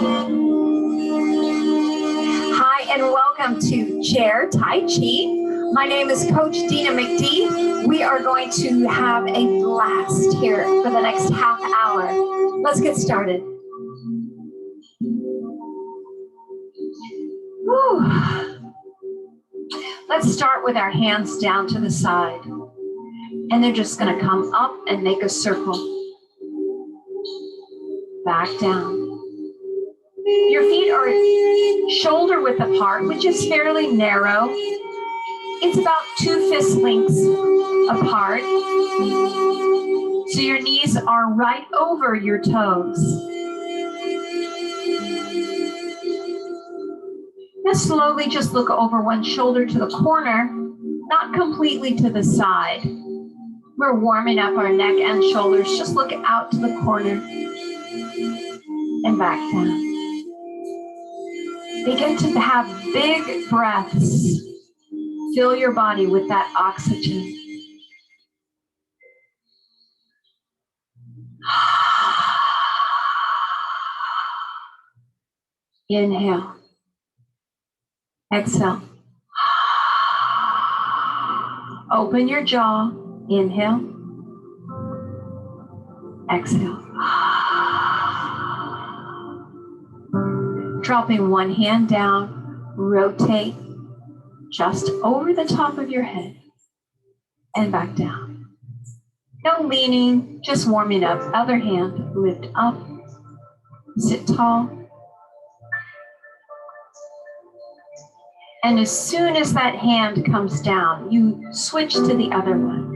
Hi, and welcome to Chair Tai Chi. My name is Coach Dina McD. We are going to have a blast here for the next half hour. Let's get started. Whew. Let's start with our hands down to the side. And they're just going to come up and make a circle. Back down. Your feet are shoulder width apart, which is fairly narrow. It's about 2 fist lengths apart. So your knees are right over your toes. Now slowly just look over one shoulder to the corner, not completely to the side. We're warming up our neck and shoulders. Just look out to the corner and back down. Begin to have big breaths. Fill your body with that oxygen. Inhale. Exhale. Open your jaw. Inhale. Exhale. Dropping one hand down, rotate just over the top of your head and back down. No leaning, just warming up. Other hand, lift up, sit tall. And as soon as that hand comes down, you switch to the other one.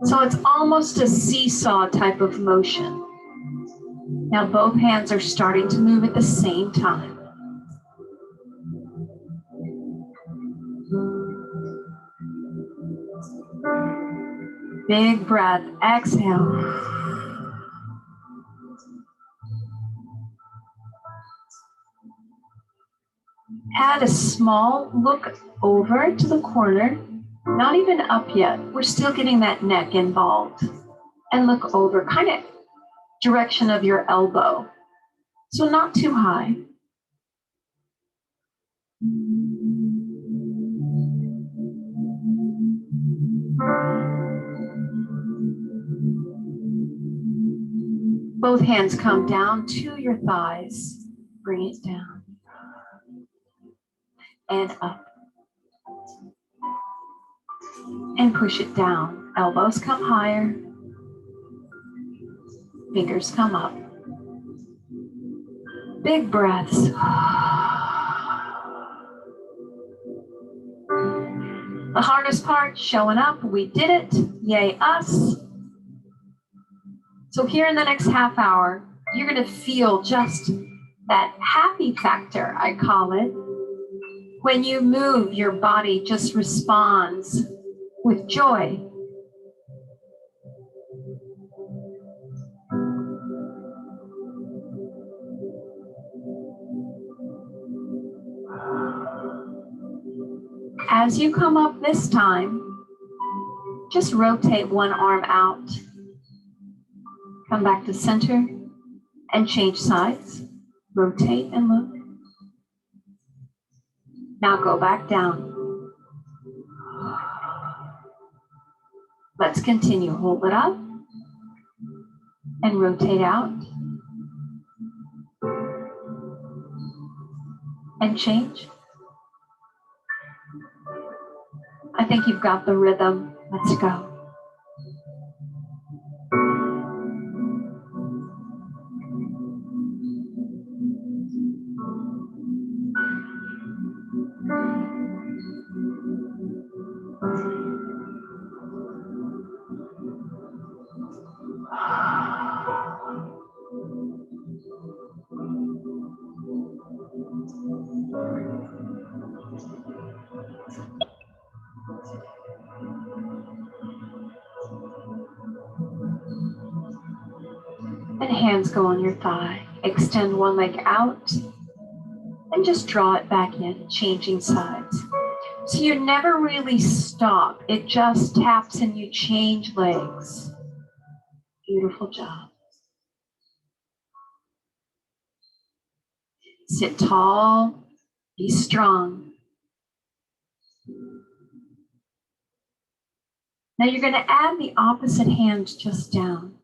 So it's almost a seesaw type of motion. Now both hands are starting to move at the same time. Big breath, exhale. Add a small look over to the corner, not even up yet. We're still getting that neck involved. And look over, kind of direction of your elbow. So not too high. Both hands come down to your thighs. Bring it down. And up. And push it down. Elbows come higher. Fingers come up. Big breaths. The hardest part, showing up. We did it. Yay, us. So here in the next half hour, you're going to feel just that happy factor, I call it. When you move, your body just responds with joy. As you come up this time, just rotate one arm out. Come back to center and change sides. Rotate and look. Now go back down. Let's continue. Hold it up and rotate out. And change. I think you've got the rhythm. Let's go. And hands go on your thigh. Extend one leg out and just draw it back in, changing sides. So you never really stop. It just taps and you change legs. Beautiful job. Sit tall, be strong. Now you're going to add the opposite hand just down.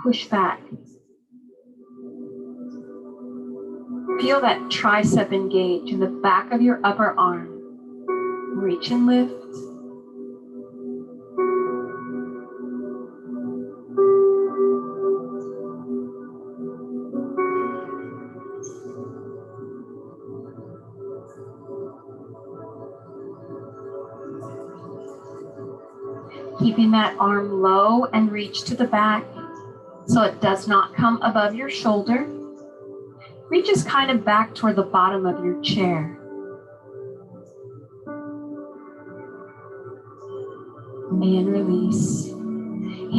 Push back. Feel that tricep engage in the back of your upper arm. Reach and lift. Keeping that arm low and reach to the back so it does not come above your shoulder. Reaches kind of back toward the bottom of your chair. And release.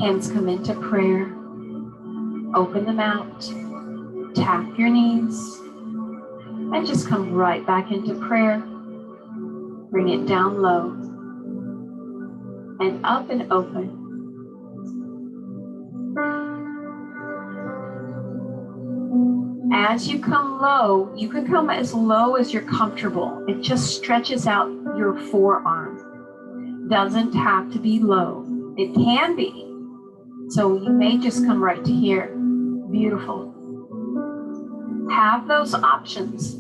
Hands come into prayer. Open them out. Tap your knees. And just come right back into prayer. Bring it down low. And up and open. As you come low, you can come as low as you're comfortable. It just stretches out your forearm. Doesn't have to be low. It can be. So you may just come right to here. Beautiful. Have those options.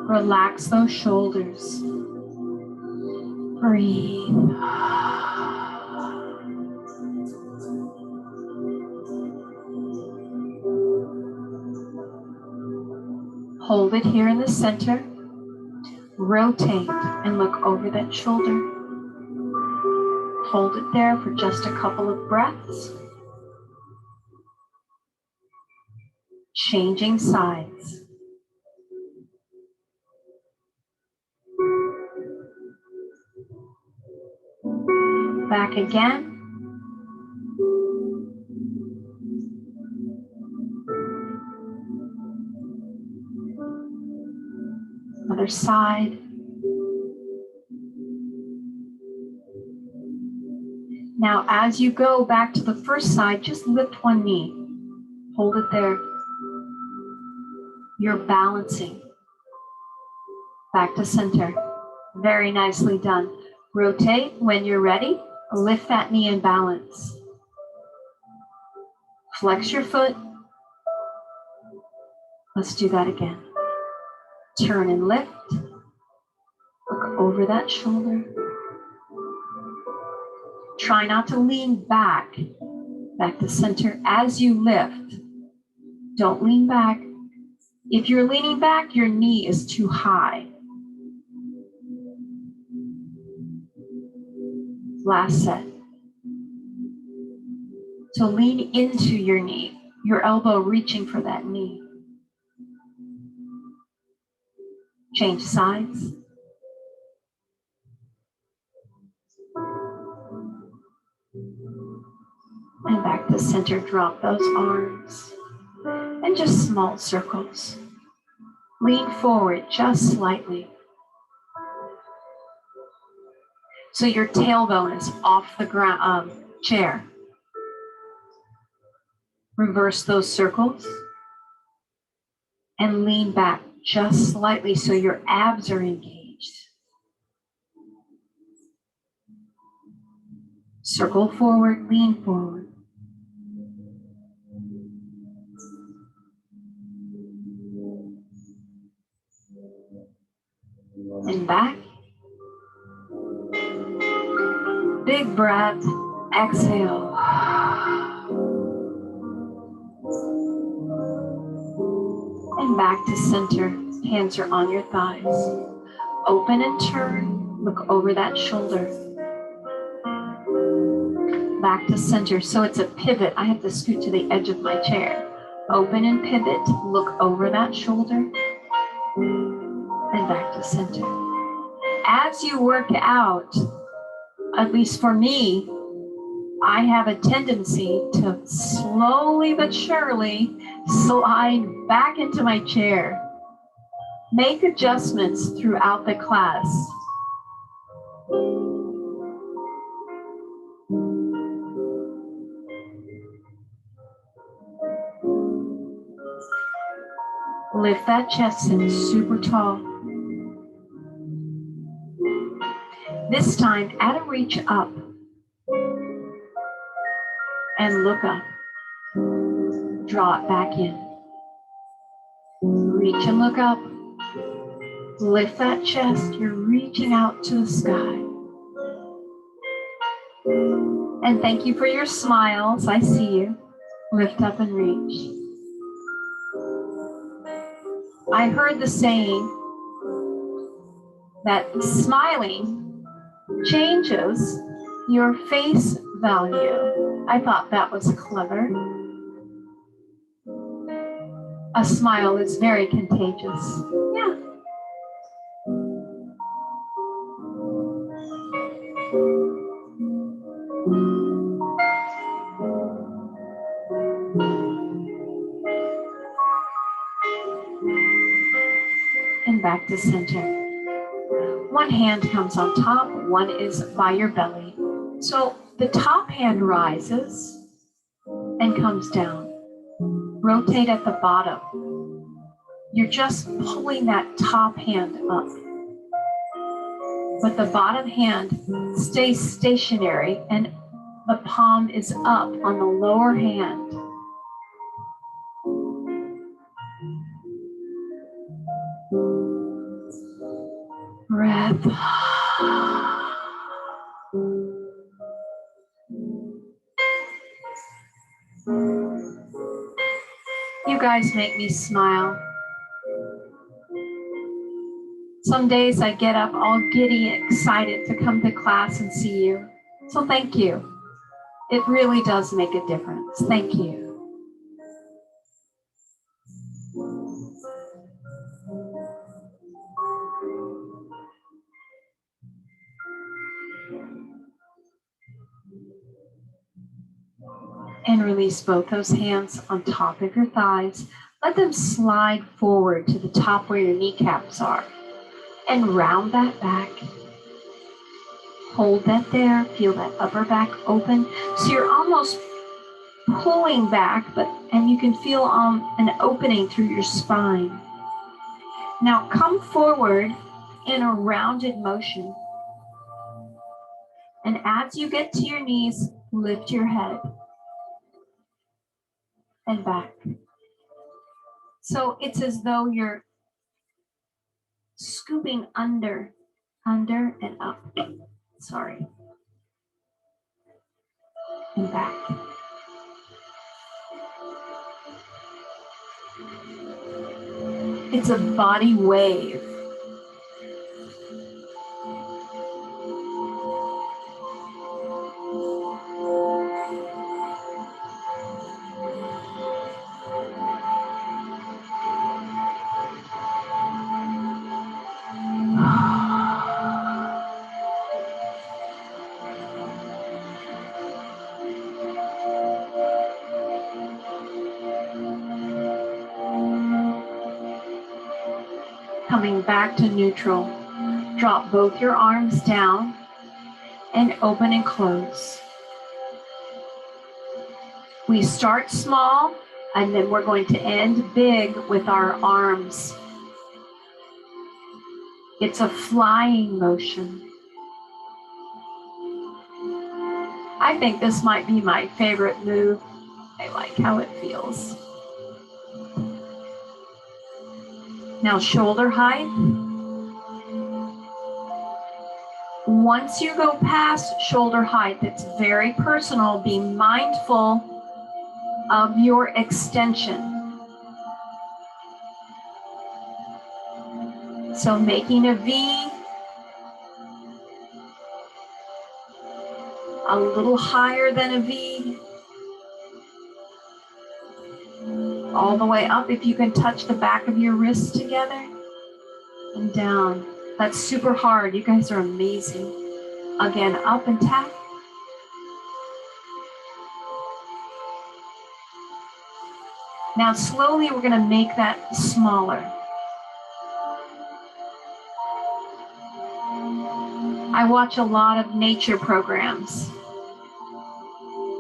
Relax those shoulders. Breathe. Hold it here in the center. Rotate and look over that shoulder. Hold it there for just a couple of breaths. Changing sides. Back again. Other side. Now, as you go back to the first side, just lift one knee. Hold it there. You're balancing. Back to center. Very nicely done. Rotate when you're ready. Lift that knee and balance. Flex your foot. Let's do that again. Turn and lift. Look over that shoulder. Try not to lean back to center as you lift. Don't lean back. If you're leaning back, your knee is too high. Last set. So lean into your knee, your elbow reaching for that knee. Change sides. And back to center, drop those arms. And just small circles. Lean forward just slightly. So your tailbone is off the ground, chair. Reverse those circles. And lean back just slightly so your abs are engaged. Circle forward, lean forward. And back. Big breath, exhale. And back to center. Hands are on your thighs. Open and turn. Look over that shoulder. Back to center. So it's a pivot. I have to scoot to the edge of my chair. Open and pivot. Look over that shoulder. And back to center. As you work out, at least for me, I have a tendency to slowly but surely slide back into my chair. Make adjustments throughout the class. Lift that chest, sit super tall. This time, add a reach up and look up. Draw it back in. Reach and look up. Lift that chest. You're reaching out to the sky. And thank you for your smiles. I see you. Lift up and reach. I heard the saying that smiling changes your face value. I thought that was clever. A smile is very contagious. Yeah. And back to center. One hand comes on top, one is by your belly. So the top hand rises and comes down. Rotate at the bottom. You're just pulling that top hand up. But the bottom hand stays stationary and the palm is up on the lower hand. Breath. You guys make me smile. Some days I get up all giddy and excited to come to class and see you. So thank you. It really does make a difference. Thank you. And release both those hands on top of your thighs. Let them slide forward to the top where your kneecaps are. And round that back. Hold that there. Feel that upper back open. So you're almost pulling back, and you can feel an opening through your spine. Now come forward in a rounded motion. And as you get to your knees, lift your head and back. So it's as though you're scooping under and up. Sorry. And back. It's a body wave. Coming back to neutral. Drop both your arms down and open and close. We start small and then we're going to end big with our arms. It's a flying motion. I think this might be my favorite move. I like how it feels. Now shoulder height. Once you go past shoulder height, it's very personal. Be mindful of your extension. So making a V, a little higher than a V, all the way up. If you can touch the back of your wrists together and down. That's super hard. You guys are amazing. Again, up and tap. Now slowly we're going to make that smaller. I watch a lot of nature programs.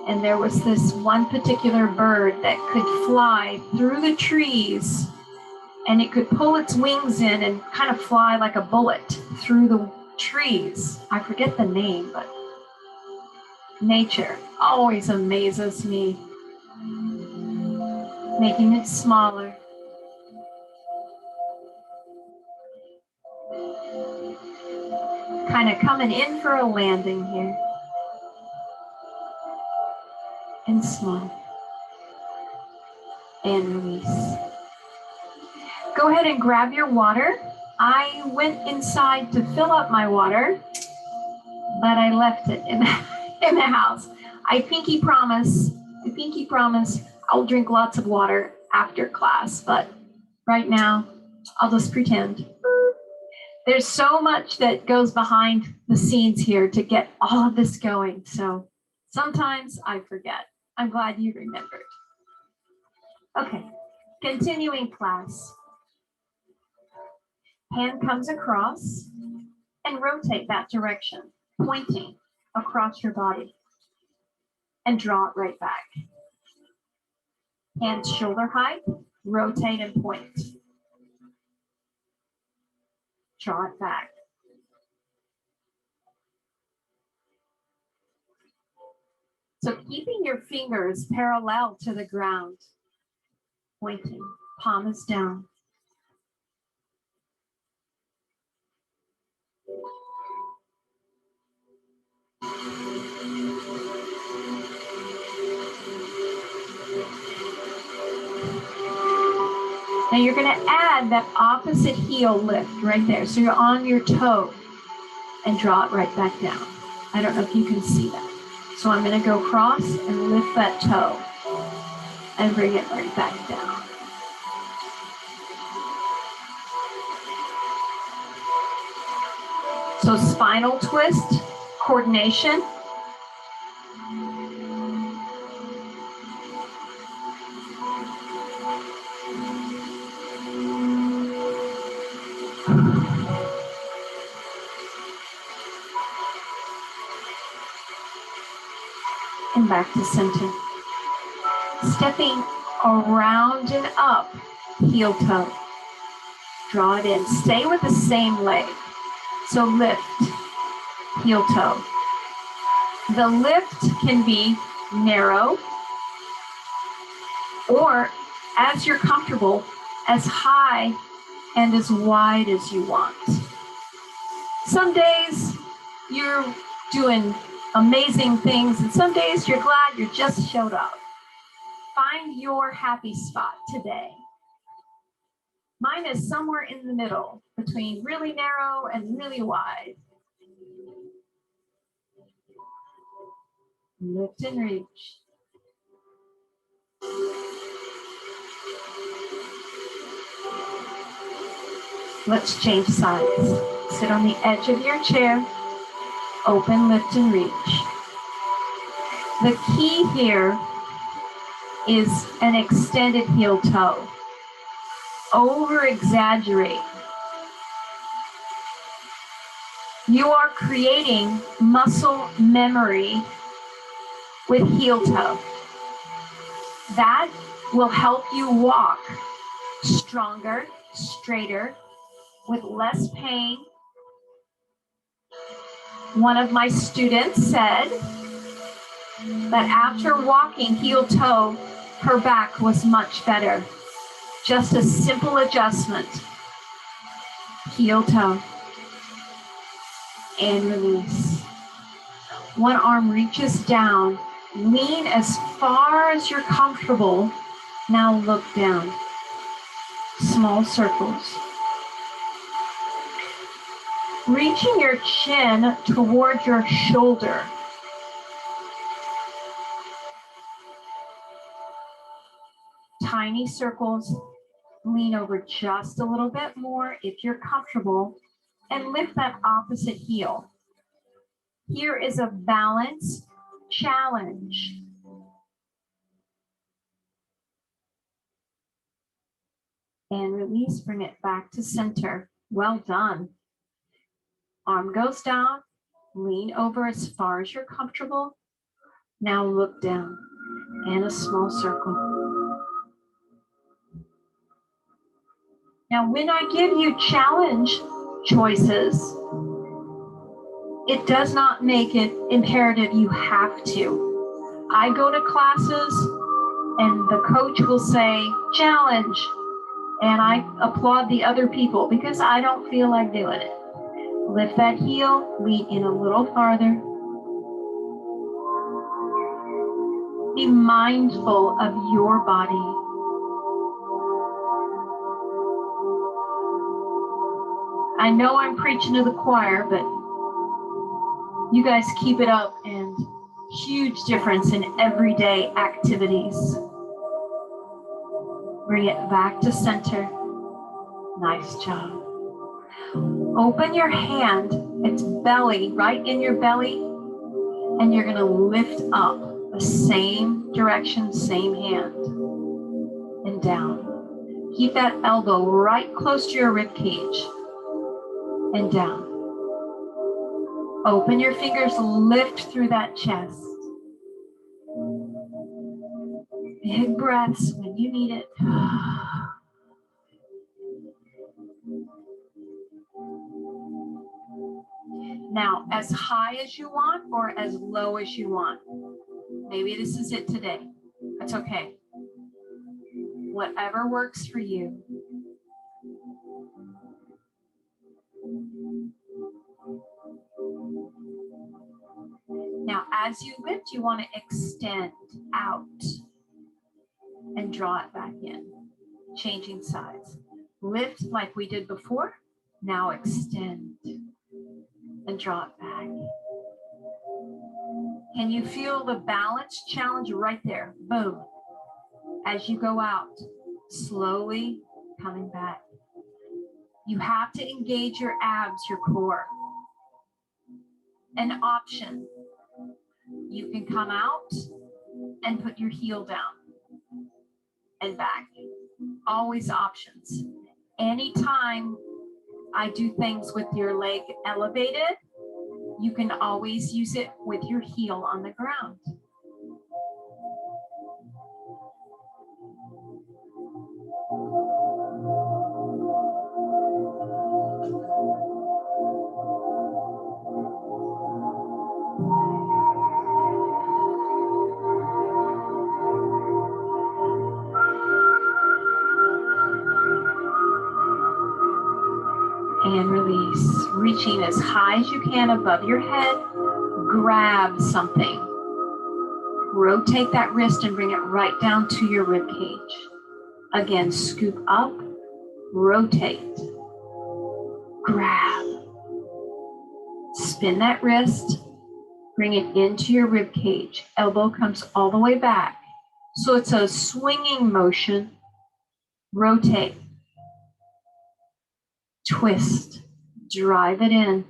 And there was this one particular bird that could fly through the trees and it could pull its wings in and kind of fly like a bullet through the trees. I forget the name, but nature always amazes me, making it smaller. Kind of coming in for a landing here. And small. And release. Go ahead and grab your water. I went inside to fill up my water, but I left it in the house. I pinky promise I'll drink lots of water after class, but right now I'll just pretend. There's so much that goes behind the scenes here to get all of this going, so sometimes I forget. I'm glad you remembered. Okay, continuing class. Hand comes across and rotate that direction, pointing across your body, and draw it right back. Hands shoulder height, rotate and point. Draw it back. So keeping your fingers parallel to the ground, pointing, palm is down. Now you're going to add that opposite heel lift right there. So you're on your toe and draw it right back down. I don't know if you can see that. So I'm going to go across and lift that toe and bring it right back down. So spinal twist, coordination. And back to center. Stepping around and up, heel toe. Draw it in. Stay with the same leg. So lift, heel toe. The lift can be narrow or, as you're comfortable, as high and as wide as you want. Some days you're doing amazing things, and some days you're glad you just showed up. Find your happy spot today. Mine is somewhere in the middle between really narrow and really wide. Lift and reach. Let's change sides. Sit on the edge of your chair. Open, lift, and reach. The key here is an extended heel toe. Over-exaggerate. You are creating muscle memory with heel toe. That will help you walk stronger, straighter, with less pain. One of my students said that after walking heel toe, her back was much better. Just a simple adjustment. Heel toe. And release. One arm reaches down. Lean as far as you're comfortable. Now look down. Small circles. Reaching your chin toward your shoulder. Tiny circles. Lean over just a little bit more if you're comfortable, and lift that opposite heel. Here is a balance challenge. And release, bring it back to center. Well done. Arm goes down, lean over as far as you're comfortable. Now look down, and a small circle. Now, when I give you challenge choices, it does not make it imperative you have to. I go to classes and the coach will say, challenge, and I applaud the other people because I don't feel like doing it. Lift that heel, lean in a little farther. Be mindful of your body. I know I'm preaching to the choir, but you guys keep it up, and huge difference in everyday activities. Bring it back to center. Nice job. Open your hand, it's belly, right in your belly, and you're gonna lift up the same direction, same hand, and down. Keep that elbow right close to your rib cage, and down. Open your fingers, lift through that chest. Big breaths when you need it. Now, as high as you want or as low as you want. Maybe this is it today. That's okay. Whatever works for you. Now, as you lift, you want to extend out and draw it back in, changing sides. Lift like we did before. Now extend and draw it back. Can you feel the balance challenge right there? Boom. As you go out, slowly coming back. You have to engage your abs, your core. An option. You can come out and put your heel down and back. Always options. Anytime I do things with your leg elevated, you can always use it with your heel on the ground. And release, reaching as high as you can above your head. Grab something. Rotate that wrist and bring it right down to your rib cage. Again, scoop up, rotate, grab. Spin that wrist, bring it into your rib cage. Elbow comes all the way back. So it's a swinging motion. Rotate, twist, drive it in.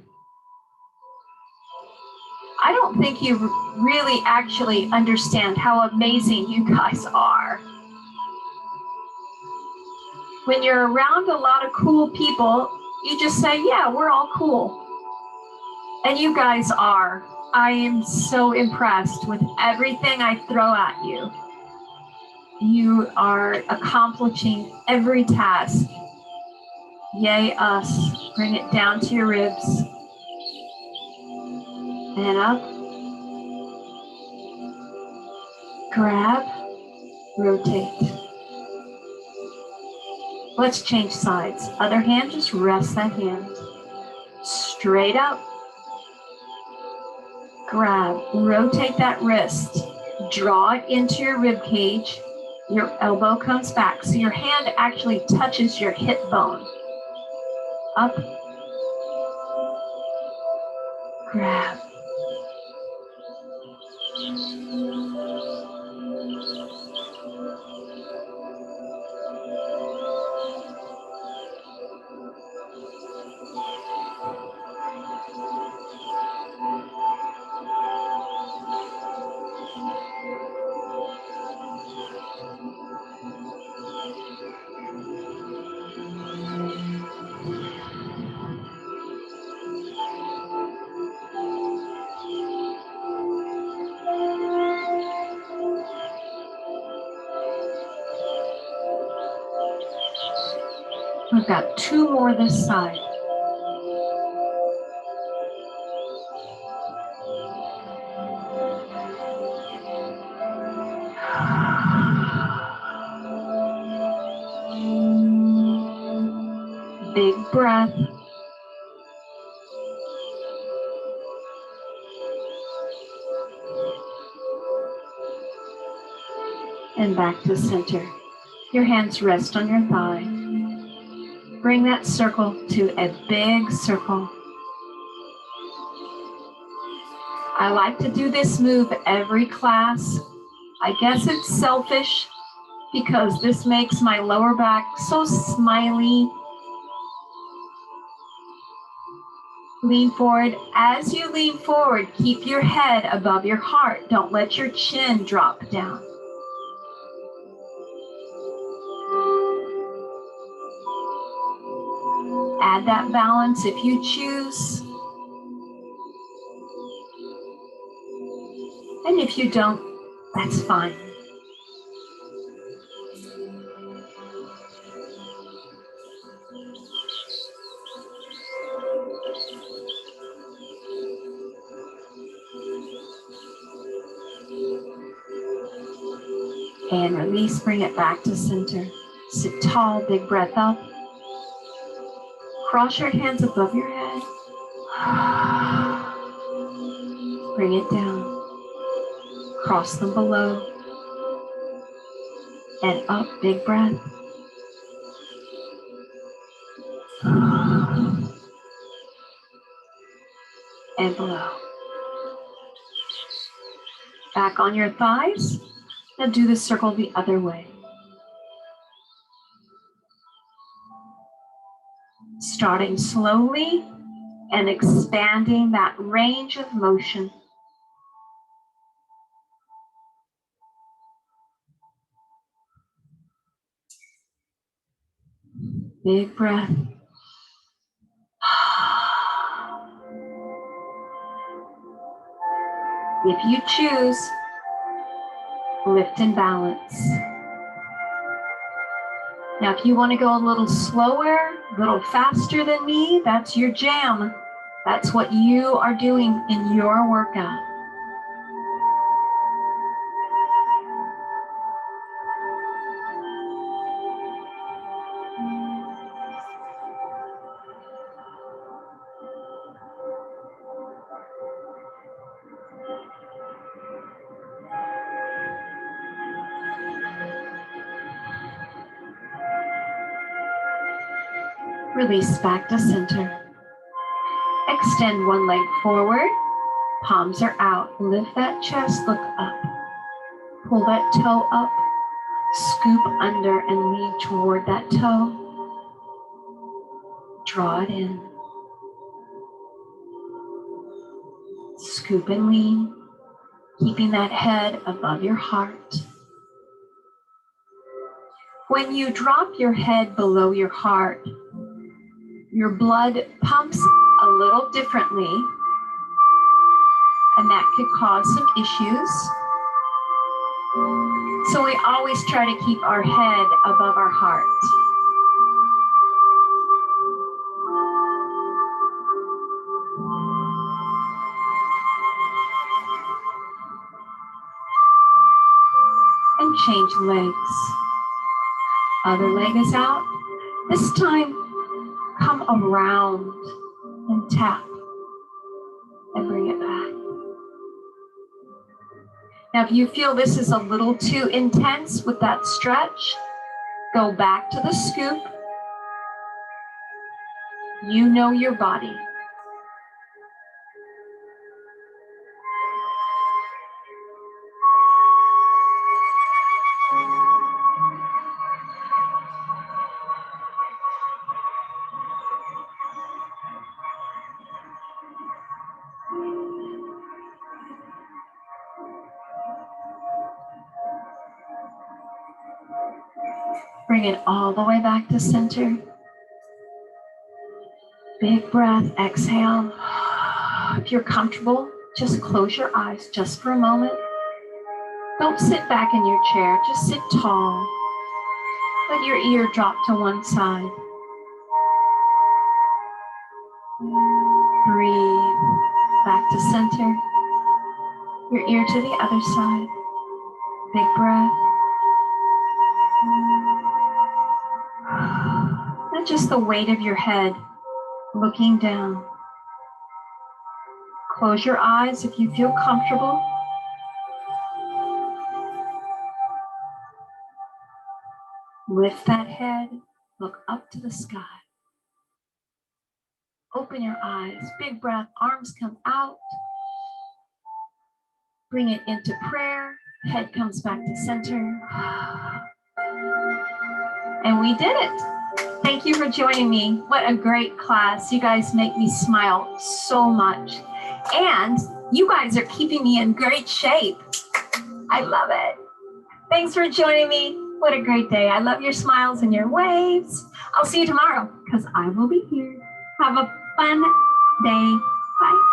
I don't think you really actually understand how amazing you guys are. When you're around a lot of cool people, you just say, yeah, we're all cool. And you guys are. I am so impressed with everything I throw at you. You are accomplishing every task. Yay us. Bring it down to your ribs. And up. Grab. Rotate. Let's change sides. Other hand, just rest that hand. Straight up. Grab. Rotate that wrist. Draw it into your rib cage. Your elbow comes back. So your hand actually touches your hip bone. Up. Grab. got 2 more this side. Big breath. And back to center. Your hands rest on your thigh. Bring that circle to a big circle. I like to do this move every class. I guess it's selfish because this makes my lower back so smiley. Lean forward. As you lean forward, keep your head above your heart. Don't let your chin drop down. Add that balance if you choose. And if you don't, that's fine. And release, bring it back to center. Sit tall, big breath up. Cross your hands above your head. Bring it down. Cross them below. And up, big breath. And below. Back on your thighs. Now do the circle the other way. Starting slowly and expanding that range of motion. Big breath. If you choose, lift and balance. Now, if you want to go a little slower, a little faster than me, that's your jam. That's what you are doing in your workout. Release back to center. Extend one leg forward. Palms are out. Lift that chest, look up. Pull that toe up. Scoop under and lean toward that toe. Draw it in. Scoop and lean, keeping that head above your heart. When you drop your head below your heart, your blood pumps a little differently, and that could cause some issues. So we always try to keep our head above our heart. And change legs. Other leg is out. This time, come around and tap and bring it back. Now, if you feel this is a little too intense with that stretch, go back to the scoop. You know your body. Bring it all the way back to center. Big breath, exhale. If you're comfortable, just close your eyes just for a moment. Don't sit back in your chair, just sit tall. Let your ear drop to one side. to center. Your ear to the other side. Big breath. Not just the weight of your head looking down. Close your eyes if you feel comfortable. Lift that head. Look up to the sky. Open your eyes. Big breath. Arms come out. Bring it into prayer. Head comes back to center. And we did it. Thank you for joining me. What a great class. You guys make me smile so much. And you guys are keeping me in great shape. I love it. Thanks for joining me. What a great day. I love your smiles and your waves. I'll see you tomorrow because I will be here. Have a fun day. Bye.